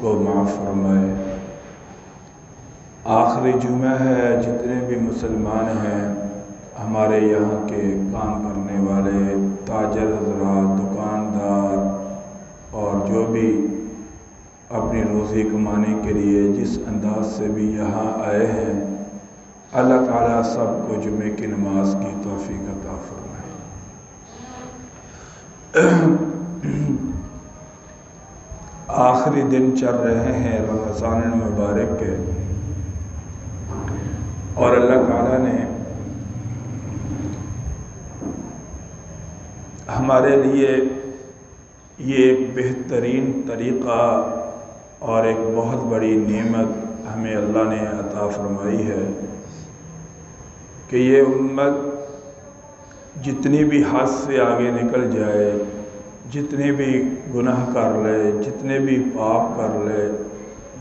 کو معاف فرمائے۔ آخری جمعہ ہے، جتنے بھی مسلمان ہیں، ہمارے یہاں کے کام کرنے والے تاجر حضرات، دکاندار اور جو بھی اپنی روزی کمانے کے لیے جس انداز سے بھی یہاں آئے ہیں، اللہ تعالیٰ سب کو جمعے کی نماز کی توفیق عطا فرمائے۔ آخری دن چل رہے ہیں رمضان المبارک کے، اور اللہ تعالیٰ نے ہمارے لیے یہ ایک بہترین طریقہ اور ایک بہت بڑی نعمت ہمیں اللہ نے عطا فرمائی ہے کہ یہ امت جتنی بھی حد سے آگے نکل جائے، جتنے بھی گناہ کر لے، جتنے بھی پاپ کر لے،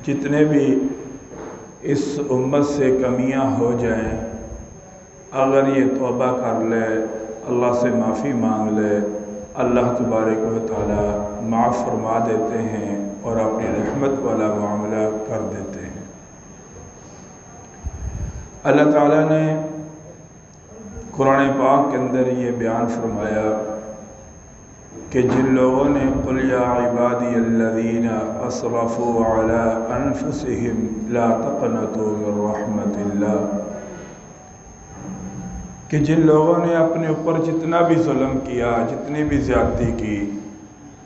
جتنے بھی اس امت سے کمیاں ہو جائیں، اگر یہ توبہ کر لے، اللہ سے معافی مانگ لے، اللہ تبارک و تعالی معاف فرما دیتے ہیں اور اپنی رحمت والا معاملہ کر دیتے ہیں۔ اللہ تعالیٰ نے قرآن پاک کے اندر یہ بیان فرمایا کہ جن لوگوں نے قل یا عبادی الذین اسرفوا علی انفسہم لا تقنطوا من رحمت اللہ، کہ جن لوگوں نے اپنے اوپر جتنا بھی ظلم کیا، جتنی بھی زیادتی کی،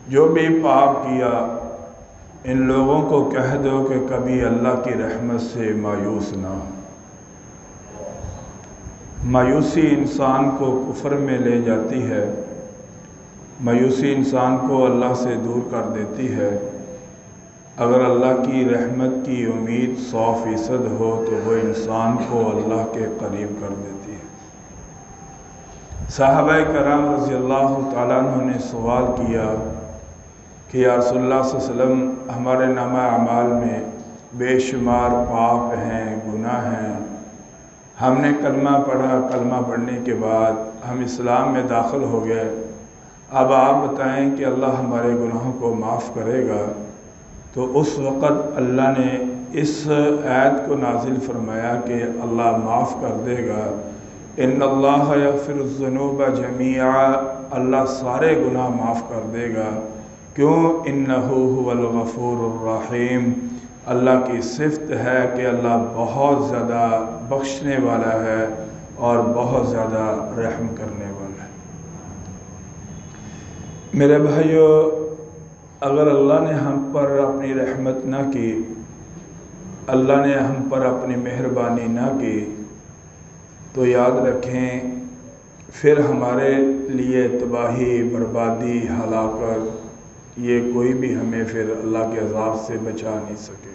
جو بھی پاپ کیا، ان لوگوں کو کہہ دو کہ کبھی اللہ کی رحمت سے مایوس نہ ہو۔ مایوسی انسان کو کفر میں لے جاتی ہے، مایوسی انسان کو اللہ سے دور کر دیتی ہے۔ اگر اللہ کی رحمت کی امید 100% ہو تو وہ انسان کو اللہ کے قریب کر دیتی ہے۔ صحابہ کرام رضی اللہ تعالیٰ عنہ نے سوال کیا کہ یا رسول اللہ صلی اللہ علیہ وسلم، ہمارے نامہ اعمال میں بے شمار پاپ ہیں، گناہ ہیں، ہم نے کلمہ پڑھا، کلمہ پڑھنے کے بعد ہم اسلام میں داخل ہو گئے، اب آپ بتائیں کہ اللہ ہمارے گناہوں کو معاف کرے گا؟ تو اس وقت اللہ نے اس آیت کو نازل فرمایا کہ اللہ معاف کر دے گا۔ ان اللہ یغفر الذنوب جمیعا، اللہ سارے گناہ معاف کر دے گا۔ کیوں؟ انہ هو الغفور الرحیم، اللہ کی صفت ہے کہ اللہ بہت زیادہ بخشنے والا ہے اور بہت زیادہ رحم کرنے والا ہے۔ میرے بھائیو، اگر اللہ نے ہم پر اپنی رحمت نہ کی، اللہ نے ہم پر اپنی مہربانی نہ کی، تو یاد رکھیں پھر ہمارے لیے تباہی، بربادی، ہلاکت، یہ کوئی بھی ہمیں پھر اللہ کے عذاب سے بچا نہیں سکے۔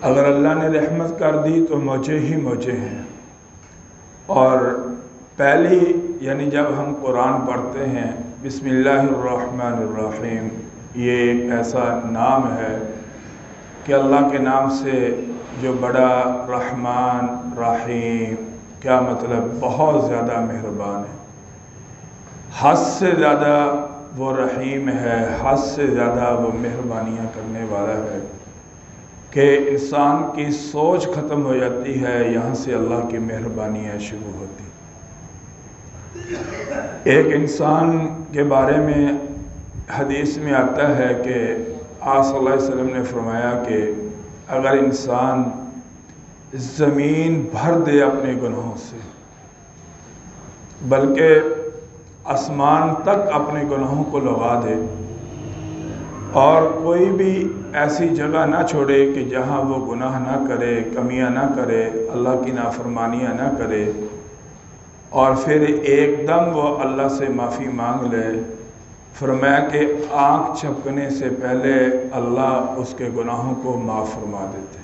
اگر اللہ نے رحمت کر دی تو موجے ہی موجے ہیں۔ اور پہلی یعنی جب ہم قرآن پڑھتے ہیں، بسم اللہ الرحمن الرحیم، یہ ایک ایسا نام ہے کہ اللہ کے نام سے جو بڑا رحمان رحیم، کیا مطلب؟ بہت زیادہ مہربان ہے، حد سے زیادہ وہ رحیم ہے، حد سے زیادہ وہ مہربانیاں کرنے والا ہے کہ انسان کی سوچ ختم ہو جاتی ہے، یہاں سے اللہ کی مہربانیاں شروع ہوتی۔ ایک انسان کے بارے میں حدیث میں آتا ہے کہ آپ صلی اللہ علیہ وسلم نے فرمایا کہ اگر انسان زمین بھر دے اپنے گناہوں سے، بلکہ آسمان تک اپنے گناہوں کو لگا دے، اور کوئی بھی ایسی جگہ نہ چھوڑے کہ جہاں وہ گناہ نہ کرے، کمیاں نہ کرے، اللہ کی نافرمانیاں نہ کرے، اور پھر ایک دم وہ اللہ سے معافی مانگ لے، فرمایا کہ آنکھ جھپکنے سے پہلے اللہ اس کے گناہوں کو معاف فرما دیتے۔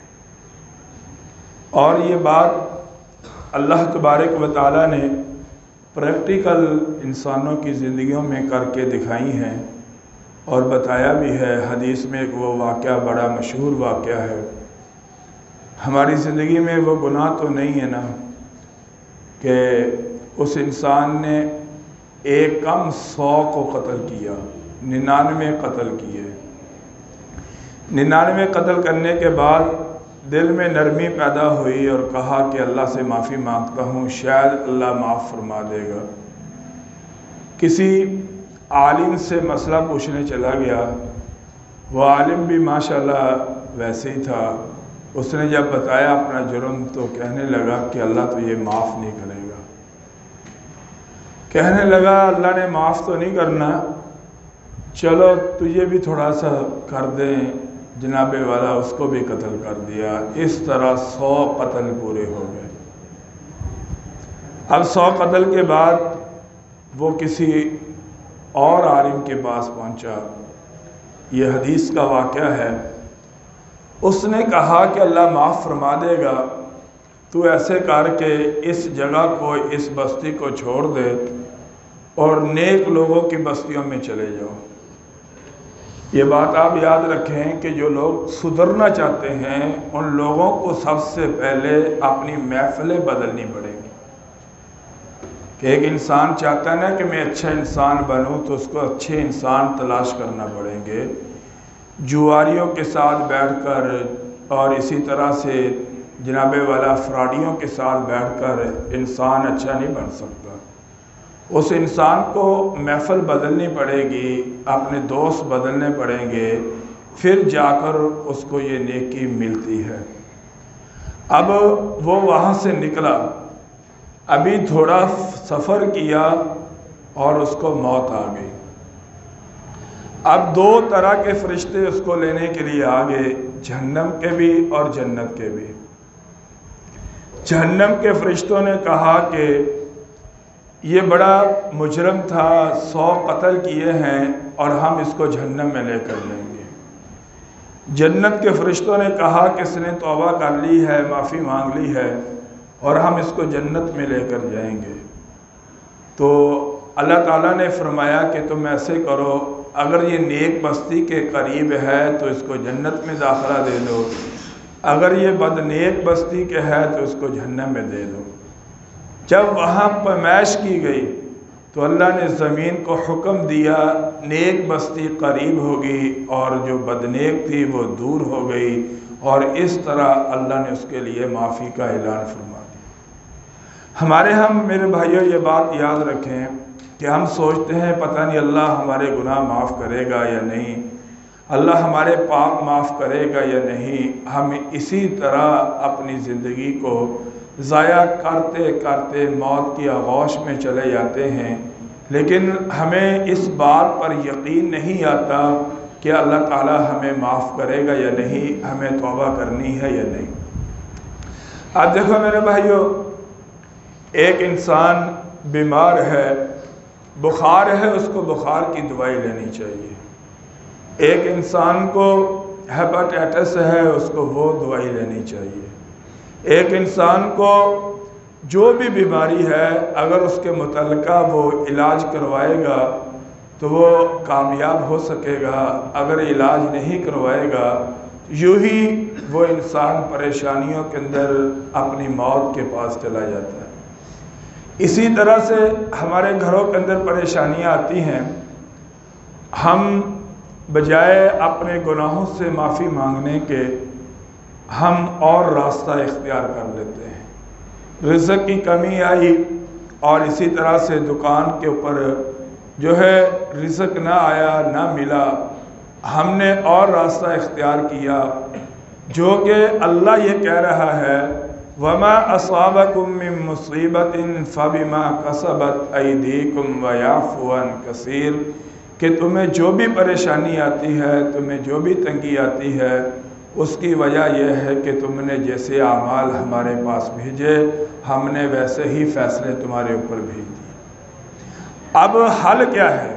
اور یہ بات اللہ تبارک و تعالیٰ نے پریکٹیکل انسانوں کی زندگیوں میں کر کے دکھائی ہیں اور بتایا بھی ہے۔ حدیث میں ایک وہ واقعہ بڑا مشہور واقعہ ہے۔ ہماری زندگی میں وہ گناہ تو نہیں ہے نا کہ اس انسان نے ایک کم 100 کو قتل کیا، 99 قتل کیے، 99 قتل کرنے کے بعد دل میں نرمی پیدا ہوئی اور کہا کہ اللہ سے معافی مانگتا ہوں، شاید اللہ معاف فرما دے گا۔ کسی عالم سے مسئلہ پوچھنے چلا گیا، وہ عالم بھی ماشاءاللہ ویسے ہی تھا۔ اس نے جب بتایا اپنا جرم تو کہنے لگا کہ اللہ تو یہ معاف نہیں کرے گا۔ کہنے لگا اللہ نے معاف تو نہیں کرنا، چلو تجھے بھی تھوڑا سا کر دیں۔ جناب والا اس کو بھی قتل کر دیا۔ اس طرح 100 قتل پورے ہو گئے۔ اب 100 قتل کے بعد وہ کسی اور عالم کے پاس پہنچا، یہ حدیث کا واقعہ ہے۔ اس نے کہا کہ اللہ معاف فرما دے گا، تو ایسے کر کے اس جگہ کو، اس بستی کو چھوڑ دے اور نیک لوگوں کی بستیوں میں چلے جاؤ۔ یہ بات آپ یاد رکھیں کہ جو لوگ سدھرنا چاہتے ہیں ان لوگوں کو سب سے پہلے اپنی محفلیں بدلنی پڑیں گی۔ کہ ایک انسان چاہتا ہے نا کہ میں اچھا انسان بنوں تو اس کو اچھے انسان تلاش کرنا پڑیں گے۔ جواریوں کے ساتھ بیٹھ کر اور اسی طرح سے جناب والا فراڈیوں کے ساتھ بیٹھ کر انسان اچھا نہیں بن سکتا۔ اس انسان کو محفل بدلنی پڑے گی، اپنے دوست بدلنے پڑیں گے، پھر جا کر اس کو یہ نیکی ملتی ہے۔ اب وہ وہاں سے نکلا، ابھی تھوڑا سفر کیا اور اس کو موت آ گئی۔ اب 2 طرح کے فرشتے اس کو لینے کے لیے آ گئے، جہنم کے بھی اور جنت کے بھی۔ جہنم کے فرشتوں نے کہا کہ یہ بڑا مجرم تھا، 100 قتل کیے ہیں اور ہم اس کو جہنم میں لے کر جائیں گے۔ جنت کے فرشتوں نے کہا کہ اس نے توبہ کر لی ہے، معافی مانگ لی ہے اور ہم اس کو جنت میں لے کر جائیں گے۔ تو اللہ تعالیٰ نے فرمایا کہ تم ایسے کرو، اگر یہ نیک بستی کے قریب ہے تو اس کو جنت میں داخلہ دے دو، اگر یہ بد نیک بستی کے ہے تو اس کو جہنم میں دے دو۔ جب وہاں پیمائش کی گئی تو اللہ نے زمین کو حکم دیا، نیک بستی قریب ہوگی اور جو بدنیک تھی وہ دور ہو گئی، اور اس طرح اللہ نے اس کے لیے معافی کا اعلان فرما دیا۔ ہمارے ہم میرے بھائیوں یہ بات یاد رکھیں کہ ہم سوچتے ہیں پتہ نہیں اللہ ہمارے گناہ معاف کرے گا یا نہیں، اللہ ہمارے پاپ معاف کرے گا یا نہیں۔ ہم اسی طرح اپنی زندگی کو ضائع کرتے کرتے موت کی آغوش میں چلے جاتے ہیں، لیکن ہمیں اس بات پر یقین نہیں آتا کہ اللہ تعالی ہمیں معاف کرے گا یا نہیں، ہمیں توبہ کرنی ہے یا نہیں۔ اب دیکھو میرے بھائیو، ایک انسان بیمار ہے، بخار ہے، اس کو بخار کی دوائی لینی چاہیے۔ ایک انسان کو ہیپاٹائٹس ہے، اس کو وہ دوائی لینی چاہیے۔ ایک انسان کو جو بھی بیماری ہے اگر اس کے متعلقہ وہ علاج کروائے گا تو وہ کامیاب ہو سکے گا، اگر علاج نہیں کروائے گا یوں ہی وہ انسان پریشانیوں کے اندر اپنی موت کے پاس چلا جاتا ہے۔ اسی طرح سے ہمارے گھروں کے اندر پریشانیاں آتی ہیں، ہم بجائے اپنے گناہوں سے معافی مانگنے کے ہم اور راستہ اختیار کر لیتے ہیں۔ رزق کی کمی آئی اور اسی طرح سے دکان کے اوپر جو ہے رزق نہ آیا، نہ ملا، ہم نے اور راستہ اختیار کیا، جو کہ اللہ یہ کہہ رہا ہے وَمَا أَصَابَكُم مِّن مُّصِيبَةٍ فَبِمَا كَسَبَتْ أَيْدِيكُمْ وَيَعْفُو عَن كَثِيرٍ، کہ تمہیں جو بھی پریشانی آتی ہے، تمہیں جو بھی تنگی آتی ہے، اس کی وجہ یہ ہے کہ تم نے جیسے اعمال ہمارے پاس بھیجے ہم نے ویسے ہی فیصلے تمہارے اوپر بھیج دیے۔ اب حل کیا ہے؟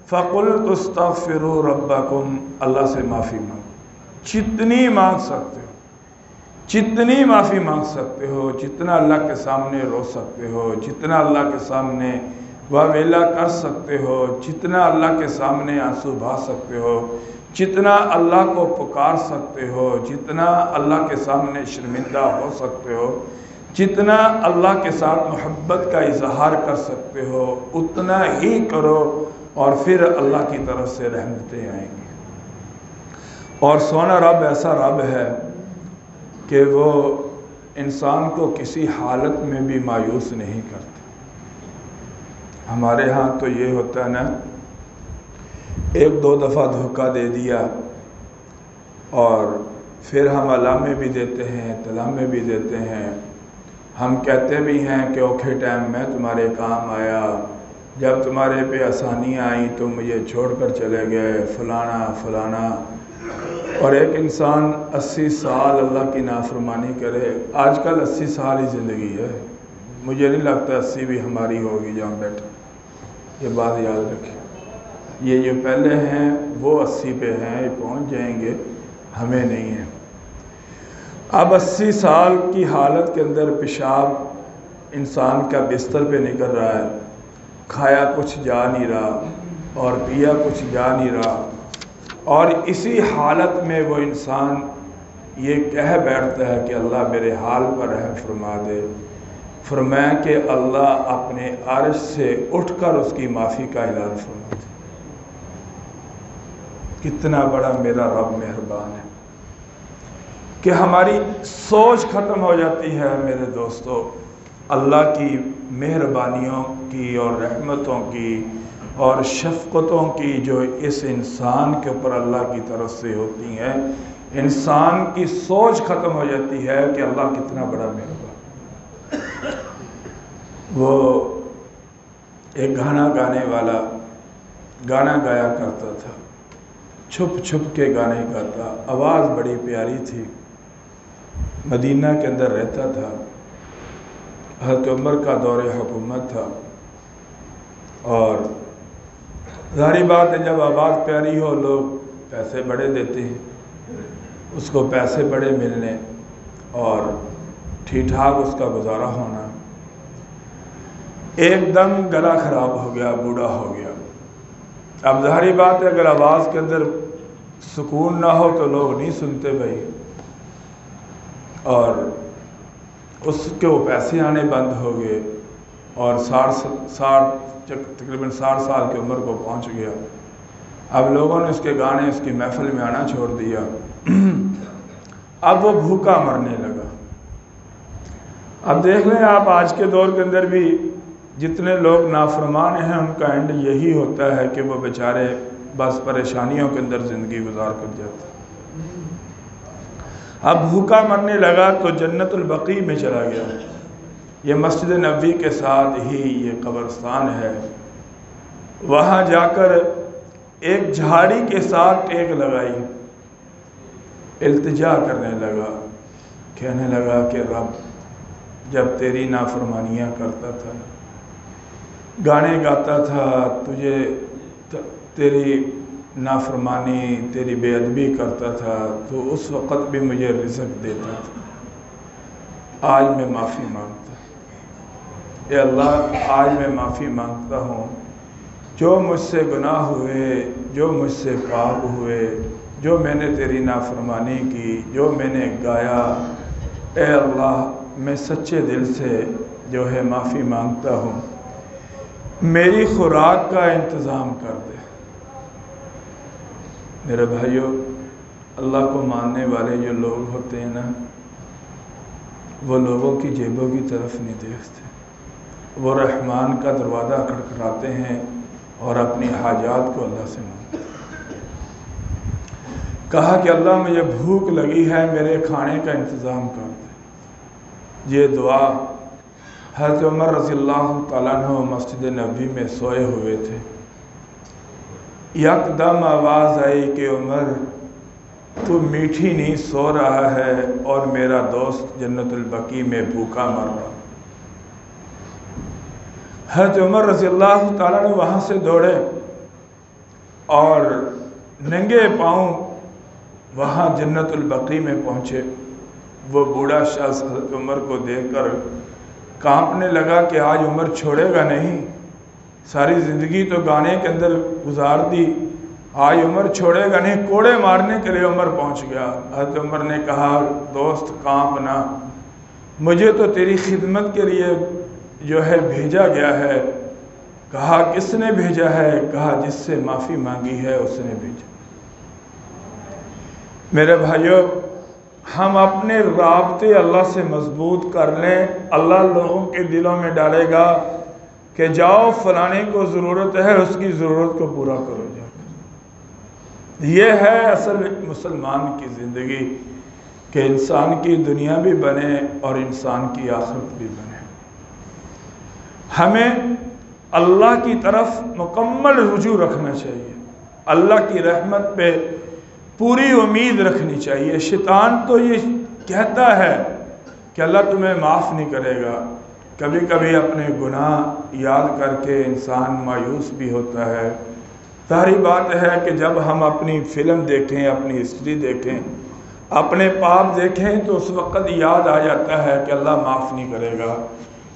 فَقُلْتُ اسْتَغْفِرُوا رَبَّكُمْ، اللہ سے معافی مانگو، جتنی مانگ سکتے ہو، جتنی معافی مانگ سکتے ہو، جتنا اللہ کے سامنے رو سکتے ہو، جتنا اللہ کے سامنے واویلا کر سکتے ہو، جتنا اللہ کے سامنے آنسو بہا سکتے ہو، جتنا اللہ کو پکار سکتے ہو، جتنا اللہ کے سامنے شرمندہ ہو سکتے ہو، جتنا اللہ کے ساتھ محبت کا اظہار کر سکتے ہو، اتنا ہی کرو اور پھر اللہ کی طرف سے رحمتیں آئیں گی۔ اور سونا رب ایسا رب ہے کہ وہ انسان کو کسی حالت میں بھی مایوس نہیں کرتا۔ ہمارے ہاں تو یہ ہوتا ہے نا، ایک دو دفعہ دھوکہ دے دیا اور پھر ہم علامے بھی دیتے ہیں، تلامے بھی دیتے ہیں، ہم کہتے بھی ہیں کہ اوکھے ٹائم میں تمہارے کام آیا، جب تمہارے پہ آسانیاں آئیں تو مجھے چھوڑ کر چلے گئے، فلانا فلانا۔ اور ایک انسان 80 سال اللہ کی نافرمانی کرے۔ آج کل 80 سال ہی زندگی ہے، مجھے نہیں لگتا 80 بھی ہماری ہوگی جہاں بیٹھے۔ یہ بات یاد رکھیں، یہ جو پہلے ہیں وہ 80 پہ ہیں، یہ پہنچ جائیں گے، ہمیں نہیں ہے۔ اب 80 سال کی حالت کے اندر پیشاب انسان کا بستر پہ نکل رہا ہے، کھایا کچھ جا نہیں رہا اور پیا کچھ جا نہیں رہا، اور اسی حالت میں وہ انسان یہ کہہ بیٹھتا ہے کہ اللہ میرے حال پر رحم فرما دے۔ فرمایا کہ اللہ اپنے عرش سے اٹھ کر اس کی معافی کا اعلان فرما دے۔ کتنا بڑا میرا رب مہربان ہے کہ ہماری سوچ ختم ہو جاتی ہے میرے دوستو اللہ کی مہربانیوں کی اور رحمتوں کی اور شفقتوں کی جو اس انسان کے اوپر اللہ کی طرف سے ہوتی ہیں۔ انسان کی سوچ ختم ہو جاتی ہے کہ اللہ کتنا بڑا مہربان۔ وہ ایک گانا گانے والا گانا گایا کرتا تھا، چھپ چھپ کے گانے گاتا، آواز بڑی پیاری تھی، مدینہ کے اندر رہتا تھا، حضرت عمر کا دور حکومت تھا، اور ظاہری بات ہے جب آواز پیاری ہو لوگ پیسے بڑے دیتے ہیں، اس کو پیسے بڑے ملنے اور ٹھیک ٹھاک اس کا گزارا ہونا۔ ایک دم گلا خراب ہو گیا، بوڑھا ہو گیا۔ اب ظاہری بات ہے اگر آواز کے اندر سکون نہ ہو تو لوگ نہیں سنتے بھائی، اور اس کے وہ پیسے آنے بند ہو گئے، اور تقریباً 60 سال کی عمر کو پہنچ گیا۔ اب لوگوں نے اس کے گانے اس کی محفل میں آنا چھوڑ دیا۔ اب وہ بھوکا مرنے لگا۔ اب دیکھ لیں آپ آج کے دور کے اندر بھی جتنے لوگ نافرمان ہیں ان کا اینڈ یہی ہوتا ہے کہ وہ بیچارے بس پریشانیوں کے اندر زندگی گزار کر جاتے۔ اب بھوکا مرنے لگا تو جنت البقیع میں چلا گیا۔ یہ مسجد نبوی کے ساتھ ہی یہ قبرستان ہے، وہاں جا کر ایک جھاڑی کے ساتھ ٹیک لگائی، التجا کرنے لگا، کہنے لگا کہ رب جب تیری نافرمانیاں کرتا تھا، گانے گاتا تھا، تجھے تیری نافرمانی تیری بے ادبی کرتا تھا تو اس وقت بھی مجھے رزق دیتا تھا، آج میں معافی مانگتا ہوں، اے اللہ آج میں معافی مانگتا ہوں، جو مجھ سے گناہ ہوئے، جو مجھ سے پاپ ہوئے، جو میں نے تیری نافرمانی کی، جو میں نے گایا، اے اللہ میں سچے دل سے جو ہے معافی مانگتا ہوں، میری خوراک کا انتظام کر دے۔ میرے بھائیوں، اللہ کو ماننے والے جو لوگ ہوتے ہیں نا، وہ لوگوں کی جیبوں کی طرف نہیں دیکھتے، وہ رحمان کا دروازہ کھٹکھٹاتے ہیں اور اپنی حاجات کو اللہ سے مانگتے ہیں۔ کہا کہ اللہ مجھے بھوک لگی ہے، میرے کھانے کا انتظام کر دے۔ یہ دعا حضرت عمر رضی اللہ تعالیٰ عنہ مسجد نبوی میں سوئے ہوئے تھے، یکدم آواز آئی کہ عمر تو میٹھی نیند سو رہا ہے اور میرا دوست جنت البقیع میں بھوکا مر رہا۔ حضرت عمر رضی اللہ تعالیٰ عنہ وہاں سے دوڑے اور ننگے پاؤں وہاں جنت البقیع میں پہنچے۔ وہ بوڑھا شخص حضرت عمر کو دیکھ کر کانپنے لگا کہ آج عمر چھوڑے گا نہیں، ساری زندگی تو گانے کے اندر گزار دی، آج عمر چھوڑے گا نہیں، کوڑے مارنے کے لیے عمر پہنچ گیا۔ حضرت عمر نے کہا دوست کانپ نہ، مجھے تو تیری خدمت کے لیے جو ہے بھیجا گیا ہے۔ کہا کس نے بھیجا ہے؟ کہا جس سے معافی مانگی ہے اس نے بھیجا۔ میرے بھائیوں، ہم اپنے رابطے اللہ سے مضبوط کر لیں، اللہ لوگوں کے دلوں میں ڈالے گا کہ جاؤ فلانے کو ضرورت ہے، اس کی ضرورت کو پورا کرو جا کر۔ یہ ہے اصل مسلمان کی زندگی، کہ انسان کی دنیا بھی بنے اور انسان کی آخرت بھی بنے۔ ہمیں اللہ کی طرف مکمل رجوع رکھنا چاہیے، اللہ کی رحمت پہ پوری امید رکھنی چاہیے۔ شیطان تو یہ کہتا ہے کہ اللہ تمہیں معاف نہیں کرے گا، کبھی کبھی اپنے گناہ یاد کر کے انسان مایوس بھی ہوتا ہے۔ ظاہری بات ہے کہ جب ہم اپنی فلم دیکھیں، اپنی ہسٹری دیکھیں، اپنے پاپ دیکھیں تو اس وقت یاد آ جاتا ہے کہ اللہ معاف نہیں کرے گا۔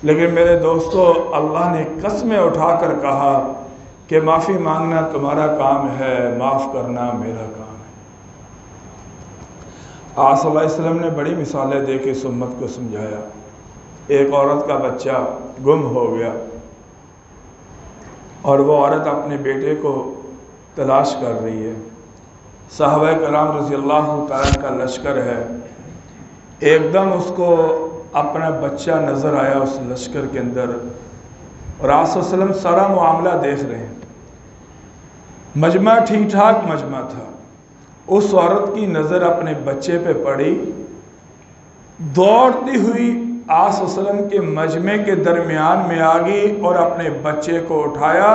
لیکن میرے دوستو، اللہ نے قسمیں اٹھا کر کہا کہ معافی مانگنا تمہارا کام ہے، معاف کرنا میرا کام ہے۔ آپ صلی اللہ علیہ وسلم نے بڑی مثالیں دے کے اس امت کو سمجھایا۔ ایک عورت کا بچہ گم ہو گیا اور وہ عورت اپنے بیٹے کو تلاش کر رہی ہے۔ صحابہ کرام رضی اللہ تعالیٰ کا لشکر ہے، ایک دم اس کو اپنا بچہ نظر آیا اس لشکر کے اندر، اور آپ صلی اللہ علیہ وسلم سارا معاملہ دیکھ رہے ہیں۔ مجمع ٹھیک ٹھاک مجمع تھا، اس عورت کی نظر اپنے بچے پہ پڑی، دوڑتی ہوئی آپ صلی اللہ علیہ وسلم کے مجمع کے درمیان میں آ گئی اور اپنے بچے کو اٹھایا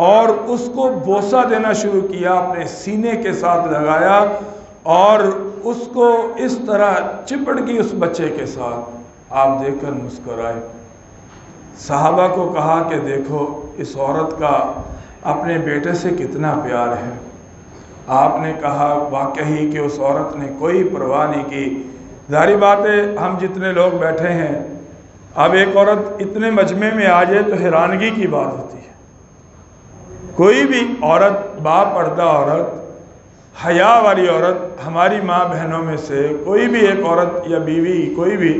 اور اس کو بوسہ دینا شروع کیا، اپنے سینے کے ساتھ لگایا اور اس کو اس طرح چپٹ گئی اس بچے کے ساتھ۔ آپ دیکھ کر مسکرائے۔ صحابہ کو کہا کہ دیکھو اس عورت کا اپنے بیٹے سے کتنا پیار ہے۔ آپ نے کہا واقعی کہ اس عورت نے کوئی پرواہ نہیں کی۔ ظاہری بات ہے ہم جتنے لوگ بیٹھے ہیں، اب ایک عورت اتنے مجمع میں آ جائے تو حیرانگی کی بات ہوتی ہے۔ کوئی بھی عورت، با پردہ عورت، حیا والی عورت، ہماری ماں بہنوں میں سے کوئی بھی ایک عورت یا بیوی، کوئی بھی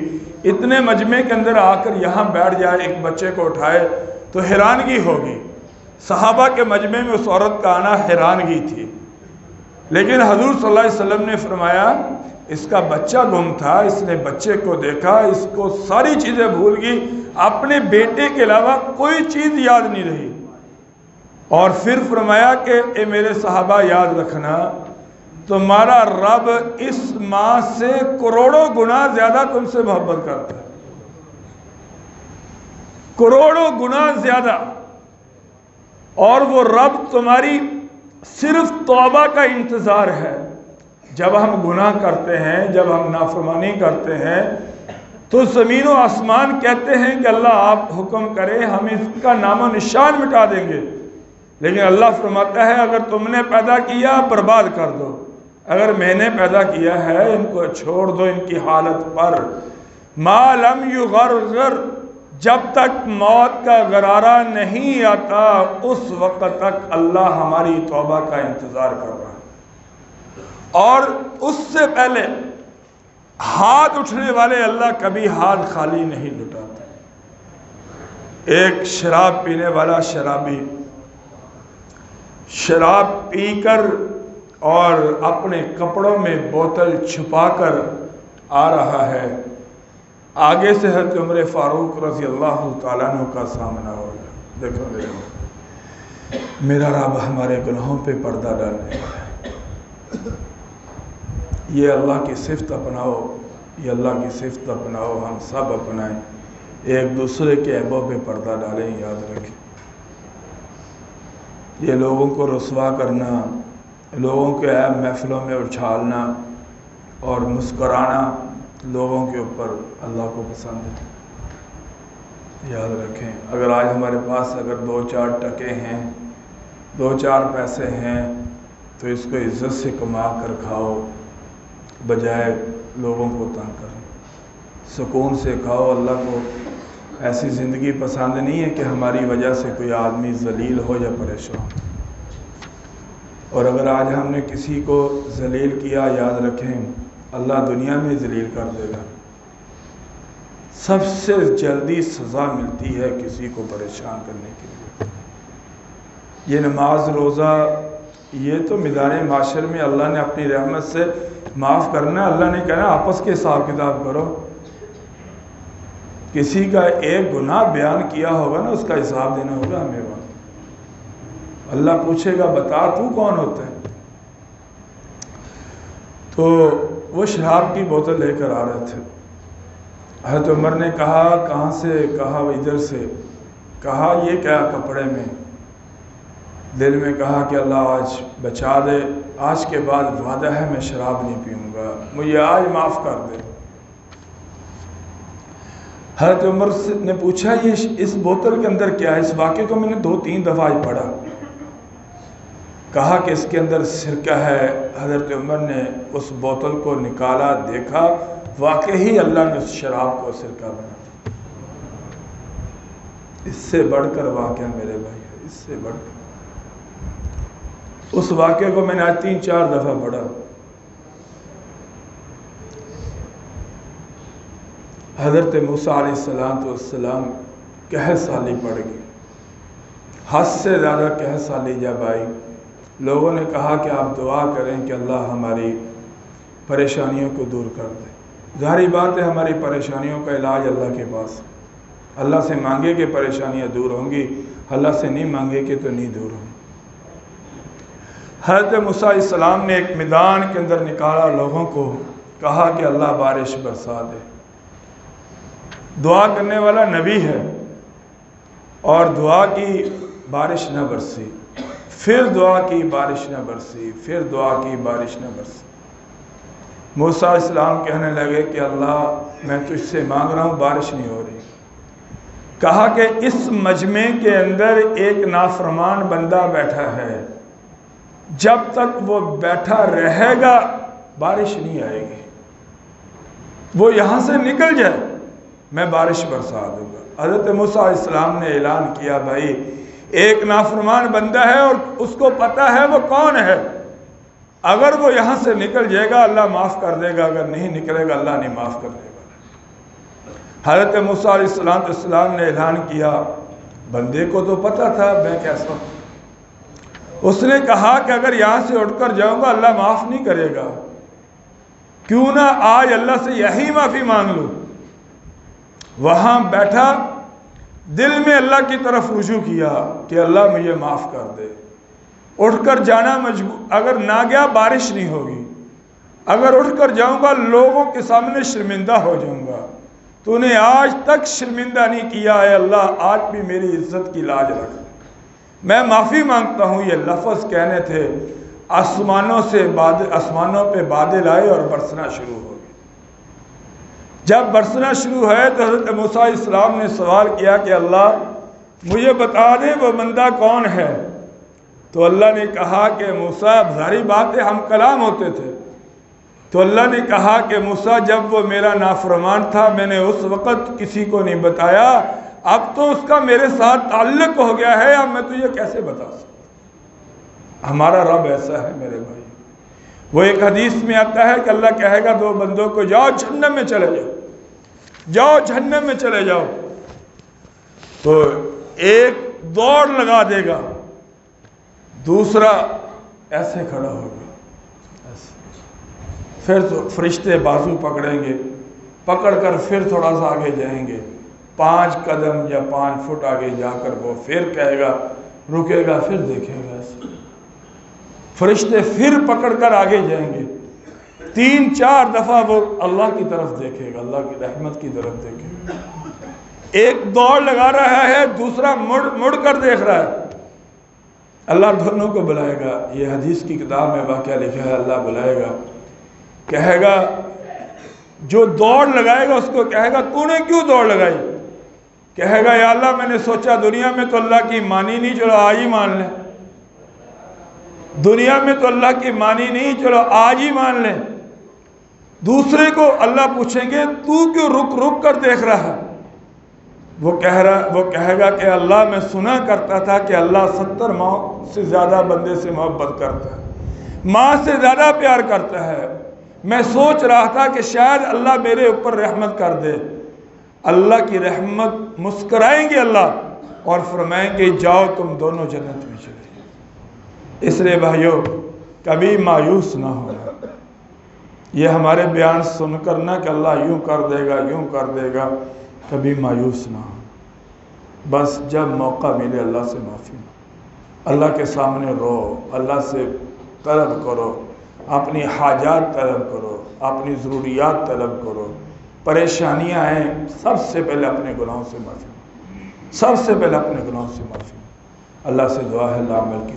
اتنے مجمع کے اندر آ کر یہاں بیٹھ جائے، ایک بچے کو اٹھائے تو حیرانگی ہوگی۔ صحابہ کے مجمع میں اس عورت کا آنا حیرانگی تھی، لیکن حضور صلی اللہ علیہ وسلم نے فرمایا اس کا بچہ گم تھا، اس نے بچے کو دیکھا، اس کو ساری چیزیں بھول گئی، اپنے بیٹے کے علاوہ کوئی چیز یاد نہیں رہی۔ اور پھر فرمایا کہ اے میرے صحابہ یاد رکھنا، تمہارا رب اس ماں سے کروڑوں گنا زیادہ تم سے محبت کرتا ہے، کروڑوں گنا زیادہ۔ اور وہ رب تمہاری صرف توبہ کا انتظار ہے۔ جب ہم گناہ کرتے ہیں، جب ہم نافرمانی کرتے ہیں تو زمین و آسمان کہتے ہیں کہ اللہ آپ حکم کریں، ہم اس کا نام و نشان مٹا دیں گے، لیکن اللہ فرماتا ہے اگر تم نے پیدا کیا برباد کر دو، اگر میں نے پیدا کیا ہے ان کو چھوڑ دو ان کی حالت پر۔ ما لم یغرغر، جب تک موت کا غرارہ نہیں آتا اس وقت تک اللہ ہماری توبہ کا انتظار کر رہا ہے۔ اور اس سے پہلے ہاتھ اٹھنے والے اللہ کبھی ہاتھ خالی نہیں لٹاتے۔ ایک شراب پینے والا شرابی شراب پی کر اور اپنے کپڑوں میں بوتل چھپا کر آ رہا ہے، آگے سے حضرت عمر فاروق رضی اللہ تعالیٰ عنہ کا سامنا ہو گیا۔ دیکھو میرا رب ہمارے گناہوں پہ پردہ ڈالنے والا ہے۔ یہ اللہ کی صفت اپناؤ، یہ اللہ کی صفت اپناؤ، ہم سب اپنائیں، ایک دوسرے کے عیبوں پہ پردہ ڈالیں، یاد رکھیں۔ یہ لوگوں کو رسوا کرنا، لوگوں کے عیب محفلوں میں اچھالنا اور مسکرانا لوگوں کے اوپر اللہ کو پسند ہے۔ یاد رکھیں اگر آج ہمارے پاس اگر 2-4 ٹکے ہیں، 2-4 پیسے ہیں تو اس کو عزت سے کما کر کھاؤ، بجائے لوگوں کو تنگ کریں۔ سکون سے کھاؤ۔ اللہ کو ایسی زندگی پسند نہیں ہے کہ ہماری وجہ سے کوئی آدمی ذلیل ہو یا پریشان۔ اور اگر آج ہم نے کسی کو ذلیل کیا، یاد رکھیں اللہ دنیا میں ذلیل کر دے گا۔ سب سے جلدی سزا ملتی ہے کسی کو پریشان کرنے کے لیے۔ یہ نماز روزہ یہ تو میدان معاشر میں اللہ نے اپنی رحمت سے معاف کرنا، اللہ نے کہنا آپس کے حساب کتاب کرو۔ کسی کا ایک گناہ بیان کیا ہوگا نا، اس کا حساب دینا ہوگا ہمیں وہاں۔ اللہ پوچھے گا بتا تو کون ہوتا ہے؟ تو وہ شراب کی بوتل لے کر آ رہے تھے۔ حضرت عمر نے کہا کہاں سے؟ کہا ادھر سے۔ کہا یہ کیا کپڑے میں؟ دل میں کہا کہ اللہ آج بچا دے، آج کے بعد وعدہ ہے میں شراب نہیں پیوں گا، مجھے آج معاف کر دے۔ حضرت عمر نے پوچھا یہ اس بوتل کے اندر کیا ہے؟ اس واقعے کو میں نے 2-3 دفعہ پڑھا۔ کہا کہ اس کے اندر سرکہ ہے۔ حضرت عمر نے اس بوتل کو نکالا، دیکھا واقعی اللہ نے اس شراب کو سرکہ بنا۔ اس سے بڑھ کر واقعہ میرے بھائی، اس سے بڑھ کر اس واقعے کو میں نے آج 3-4 دفعہ پڑھا۔ حضرت موسیٰ علیہ السلام قحط سالی پڑ گئی، حد سے زیادہ قحط سالی جب آئی، لوگوں نے کہا کہ آپ دعا کریں کہ اللہ ہماری پریشانیوں کو دور کر دے۔ ظاہری بات ہے ہماری پریشانیوں کا علاج اللہ کے پاس، اللہ سے مانگے کہ پریشانیاں دور ہوں گی، اللہ سے نہیں مانگے کہ تو نہیں دور ہوں۔ حضرت موسیٰ علیہ السلام نے ایک میدان کے اندر نکالا لوگوں کو، کہا کہ اللہ بارش برسا دے۔ دعا کرنے والا نبی ہے اور دعا کی بارش نہ برسی، پھر دعا کی بارش نہ برسی، پھر دعا کی بارش نہ برسی۔ موسیٰ علیہ السلام کہنے لگے کہ اللہ میں تجھ سے مانگ رہا ہوں، بارش نہیں ہو رہی۔ کہا کہ اس مجمع کے اندر ایک نافرمان بندہ بیٹھا ہے، جب تک وہ بیٹھا رہے گا بارش نہیں آئے گی، وہ یہاں سے نکل جائے میں بارش برسا دوں گا۔ حضرت موسیٰ علیہ السلام نے اعلان کیا بھائی ایک نافرمان بندہ ہے اور اس کو پتہ ہے وہ کون ہے، اگر وہ یہاں سے نکل جائے گا اللہ معاف کر دے گا، اگر نہیں نکلے گا اللہ نہیں معاف کر دے گا۔ حضرت موسیٰ علیہ السلام نے اعلان کیا، بندے کو تو پتہ تھا میں کیسا ہوں، اس نے کہا کہ اگر یہاں سے اٹھ کر جاؤں گا اللہ معاف نہیں کرے گا، کیوں نہ آج اللہ سے یہی معافی مانگ لوں۔ وہاں بیٹھا، دل میں اللہ کی طرف رجوع کیا کہ اللہ مجھے معاف کر دے۔ اٹھ کر جانا مجبور، اگر نہ گیا بارش نہیں ہوگی، اگر اٹھ کر جاؤں گا لوگوں کے سامنے شرمندہ ہو جاؤں گا، تو نے آج تک شرمندہ نہیں کیا ہے، اللہ آج بھی میری عزت کی لاج رکھ، میں معافی مانگتا ہوں۔ یہ لفظ کہنے تھے، آسمانوں پہ بادل آئے اور برسنا شروع ہو گئے۔ جب برسنا شروع ہے تو حضرت موسیٰ علیہ السلام نے سوال کیا کہ اللہ مجھے بتا دے وہ بندہ کون ہے۔ تو اللہ نے کہا کہ موسیٰ، ظاہری بات ہے ہم کلام ہوتے تھے، تو اللہ نے کہا کہ موسیٰ جب وہ میرا نافرمان تھا میں نے اس وقت کسی کو نہیں بتایا، اب تو اس کا میرے ساتھ تعلق ہو گیا ہے، اب میں تجھے کیسے بتا سکتا۔ ہمارا رب ایسا ہے میرے بھائی، وہ ایک حدیث میں آتا ہے کہ اللہ کہے گا 2 بندوں کو جاؤ جہنم میں چلے جاؤ، جاؤ جہنم میں چلے جاؤ، تو ایک دوڑ لگا دے گا، دوسرا ایسے کھڑا ہوگا، پھر تو فرشتے بازو پکڑیں گے، پکڑ کر پھر تھوڑا سا آگے جائیں گے، 5 قدم یا 5 فٹ آگے جا کر وہ پھر کہے گا، رکے گا، پھر دیکھے گا، فرشتے پھر پکڑ کر آگے جائیں گے، 3-4 دفعہ وہ اللہ کی طرف دیکھے گا، اللہ کی رحمت کی طرف دیکھے گا۔ ایک دوڑ لگا رہا ہے، دوسرا مڑ کر دیکھ رہا ہے، اللہ دونوں کو بلائے گا۔ یہ حدیث کی کتاب میں واقعہ لکھا ہے، اللہ بلائے گا، کہے گا، جو دوڑ لگائے گا اس کو کہے گا تو نے کیوں دوڑ لگائی؟ کہے گا یا اللہ میں نے سوچا دنیا میں تو اللہ کی مانی نہیں، چلو آج ہی مان لیں، دنیا میں تو اللہ کی مانی نہیں، چلو آج ہی مان لیں۔ دوسرے کو اللہ پوچھیں گے تو کیوں رک کر دیکھ رہا ہے؟ وہ کہے گا کہ اللہ میں سنا کرتا تھا کہ اللہ 70 ماں سے زیادہ بندے سے محبت کرتا ہے، ماں سے زیادہ پیار کرتا ہے، میں سوچ رہا تھا کہ شاید اللہ میرے اوپر رحمت کر دے۔ اللہ کی رحمت، مسکرائیں گے اللہ اور فرمائیں گے جاؤ تم دونوں جنت میں چلے جاؤ۔ اس لیے بھائیوں کبھی مایوس نہ ہونا، یہ ہمارے بیان سن کر نہ کہ اللہ یوں کر دے گا یوں کر دے گا، کبھی مایوس نہ ہو، بس جب موقع ملے اللہ سے معافی مانگو، اللہ کے سامنے رو، اللہ سے طلب کرو، اپنی حاجات طلب کرو، اپنی ضروریات طلب کرو، پریشانیاں آئیں سب سے پہلے اپنے گناہوں سے معافی مانگو، سب سے پہلے اپنے گناہوں سے معافی مانگو۔ اللہ سے دعا ہے اللہ عمل کی